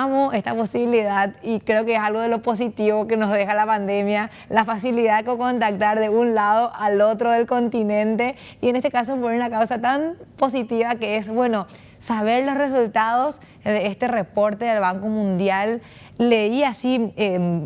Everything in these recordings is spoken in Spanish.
amo esta posibilidad y creo que es algo de lo positivo que nos deja la pandemia, la facilidad de contactar de un lado al otro del continente y en este caso por una causa tan positiva que es, bueno, saber los resultados de este reporte del Banco Mundial. Leí así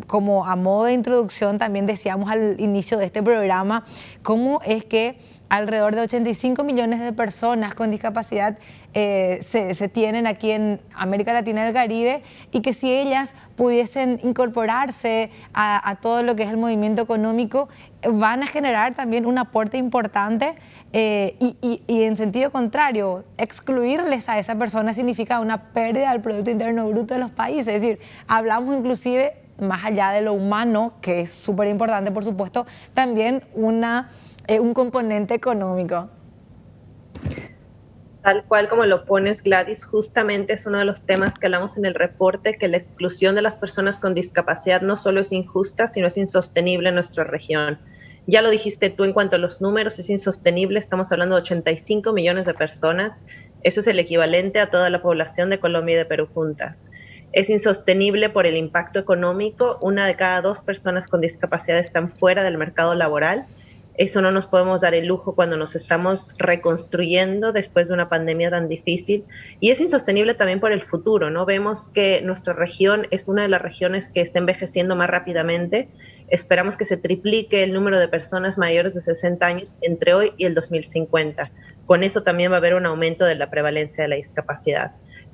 como a modo de introducción, también decíamos al inicio de este programa, cómo es que alrededor de 85 millones de personas con discapacidad se tienen aquí en América Latina y el Caribe y que si ellas pudiesen incorporarse a todo lo que es el movimiento económico, van a generar también un aporte importante y en sentido contrario, excluirles a esa persona significa una pérdida del Producto Interno Bruto de los países. Es decir, hablamos inclusive más allá de lo humano, que es súper importante por supuesto, también un componente económico. Tal cual como lo pones, Gladys, justamente es uno de los temas que hablamos en el reporte, que la exclusión de las personas con discapacidad no solo es injusta, sino es insostenible en nuestra región. Ya lo dijiste tú en cuanto a los números, es insostenible, estamos hablando de 85 millones de personas, eso es el equivalente a toda la población de Colombia y de Perú juntas. Es insostenible por el impacto económico, 1 de cada 2 personas con discapacidad están fuera del mercado laboral. Eso no nos podemos dar el lujo cuando nos estamos reconstruyendo después de una pandemia tan difícil. Y es insostenible también por el futuro, ¿no? Vemos que nuestra región es una de las regiones que está envejeciendo más rápidamente. Esperamos que se triplique el número de personas mayores de 60 años entre hoy y el 2050. Con eso también va a haber un aumento de la prevalencia de la discapacidad.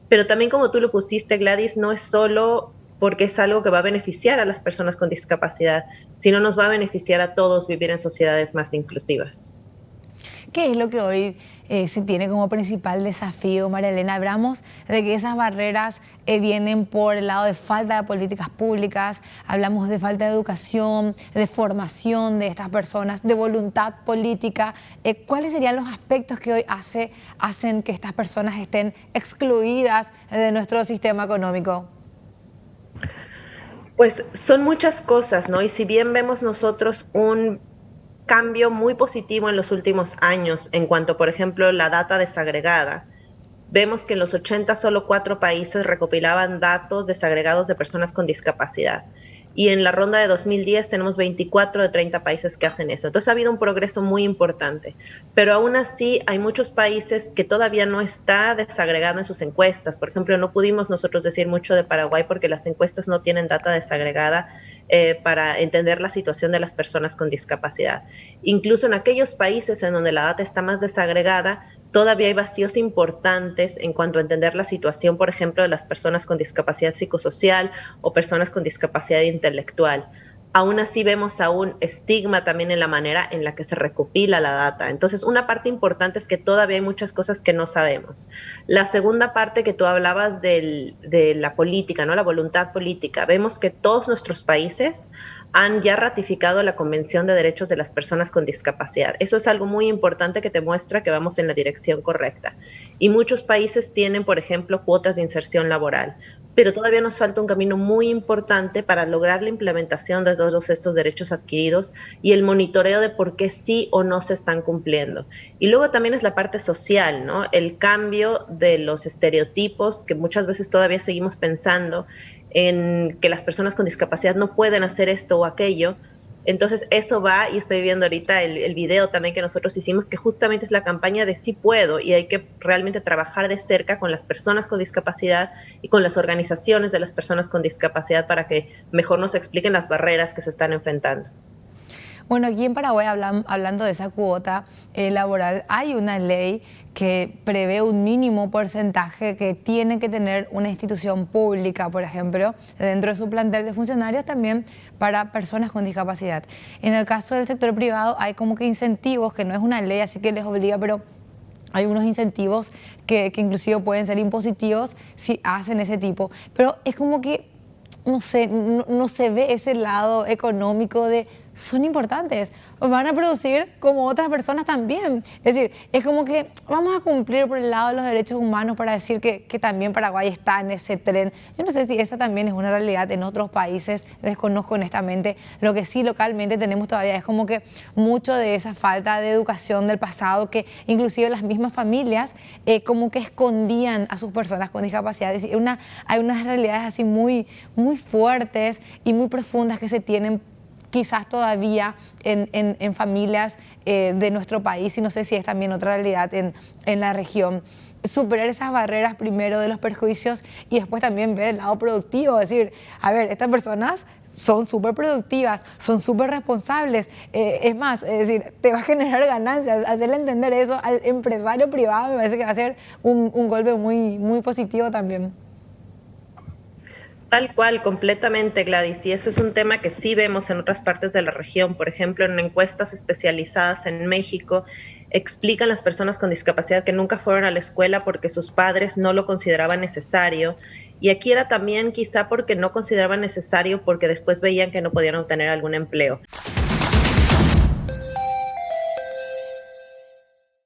Pero también, como tú lo pusiste, Gladys, no es solo porque es algo que va a beneficiar a las personas con discapacidad, sino nos va a beneficiar a todos vivir en sociedades más inclusivas. ¿Qué es lo que hoy se tiene como principal desafío, María Elena? Hablamos de que esas barreras vienen por el lado de falta de políticas públicas, hablamos de falta de educación, de formación de estas personas, de voluntad política. ¿Cuáles serían los aspectos que hoy hacen que estas personas estén excluidas de nuestro sistema económico? Pues son muchas cosas, ¿no? Y si bien vemos nosotros un cambio muy positivo en los últimos años en cuanto, por ejemplo, la data desagregada, vemos que en los 80 solo 4 países recopilaban datos desagregados de personas con discapacidad. Y en la ronda de 2010 tenemos 24 de 30 países que hacen eso. Entonces ha habido un progreso muy importante, pero aún así hay muchos países que todavía no está desagregado en sus encuestas. Por ejemplo, no pudimos nosotros decir mucho de Paraguay porque las encuestas no tienen data desagregada para entender la situación de las personas con discapacidad. Incluso en aquellos países en donde la data está más desagregada, todavía hay vacíos importantes en cuanto a entender la situación, por ejemplo, de las personas con discapacidad psicosocial o personas con discapacidad intelectual. Aún así vemos aún estigma también en la manera en la que se recopila la data. Entonces, una parte importante es que todavía hay muchas cosas que no sabemos. La segunda parte que tú hablabas de la política, ¿no? La voluntad política. Vemos que todos nuestros países han ya ratificado la Convención de Derechos de las Personas con Discapacidad. Eso es algo muy importante que te muestra que vamos en la dirección correcta. Y muchos países tienen, por ejemplo, cuotas de inserción laboral, pero todavía nos falta un camino muy importante para lograr la implementación de todos estos derechos adquiridos y el monitoreo de por qué sí o no se están cumpliendo. Y luego también es la parte social, ¿no? El cambio de los estereotipos que muchas veces todavía seguimos pensando en que las personas con discapacidad no pueden hacer esto o aquello. Entonces eso va, y estoy viendo ahorita el video también que nosotros hicimos, que justamente es la campaña de sí puedo, y hay que realmente trabajar de cerca con las personas con discapacidad y con las organizaciones de las personas con discapacidad para que mejor nos expliquen las barreras que se están enfrentando. Bueno, aquí en Paraguay, hablando de esa cuota laboral, hay una ley que prevé un mínimo porcentaje que tiene que tener una institución pública, por ejemplo, dentro de su plantel de funcionarios también para personas con discapacidad. En el caso del sector privado hay como que incentivos, que no es una ley, así que les obliga, pero hay unos incentivos que inclusive pueden ser impositivos si hacen ese tipo. Pero es como que no sé, no se ve ese lado económico de son importantes, van a producir como otras personas también. Es decir, es como que vamos a cumplir por el lado de los derechos humanos para decir que también Paraguay está en ese tren. Yo no sé si esa también es una realidad en otros países, desconozco honestamente. Lo que sí localmente tenemos todavía es como que mucho de esa falta de educación del pasado, que inclusive las mismas familias como que escondían a sus personas con discapacidad. Es decir, hay unas realidades así muy, muy fuertes y muy profundas que se tienen quizás todavía en familias de nuestro país, y no sé si es también otra realidad en la región. Superar esas barreras primero de los perjuicios y después también ver el lado productivo, decir, a ver, estas personas son súper productivas, son súper responsables, es más, es decir, te va a generar ganancias, hacerle entender eso al empresario privado me parece que va a ser un golpe muy, muy positivo también. Tal cual, completamente, Gladys. Y ese es un tema que sí vemos en otras partes de la región. Por ejemplo, en encuestas especializadas en México, explican las personas con discapacidad que nunca fueron a la escuela porque sus padres no lo consideraban necesario. Y aquí era también quizá porque no consideraban necesario porque después veían que no podían obtener algún empleo.